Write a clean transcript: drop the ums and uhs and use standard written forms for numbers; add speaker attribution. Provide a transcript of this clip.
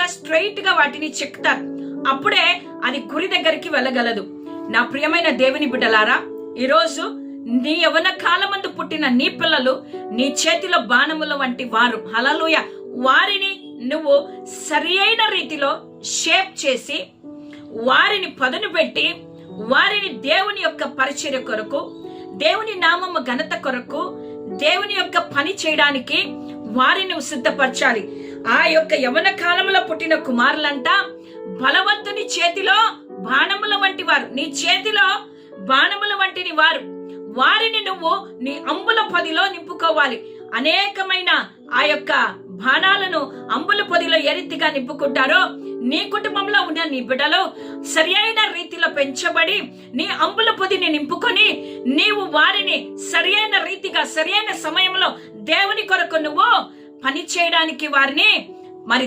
Speaker 1: Straight గా వాటిని చెక్తారు. అప్పుడే అది గురి దగ్గరికి వెళ్ళగలదు. నా ప్రియమైన దేవుని బిడ్డలారా, ఈరోజు నీ యవ్వన కాలమందు పుట్టిన నీ పిల్లలు నీ చేతిలో బాణముల వంటి వారు. హల్లెలూయా. వారిని నువ్వు సరి అయిన రీతిలో షేప్ చేసి, వారిని పదును పెట్టి, వారిని దేవుని యొక్క పరిచర్య కొరకు, దేవుని నామము ఘనత కొరకు, దేవుని యొక్క పని చేయడానికి వారిని సిద్ధపరచాలి. ఆ యొక్క యవ్వన కాలంలో పుట్టిన కుమారులంట బలవంతుని చేతిలో బాణముల వంటి వారు. నీ చేతిలో బాణముల వంటిని వారు. వారిని నువ్వు నీ అంబుల పొదిలో నింపుకోవాలి. అనేకమైన ఆ యొక్క బాణాలను అంబుల పొదిలో ఏ రీతిగా నింపుకుంటారో, నీ కుటుంబంలో ఉన్న నీ బిడ్డలు సరి అయిన రీతిలో పెంచబడి నీ అంబుల పొదిని నింపుకొని, నీవు వారిని సరి అయిన రీతిగా సరి అయిన సమయంలో దేవుని కొరకు నువ్వు పని చేయడానికి వారిని మరి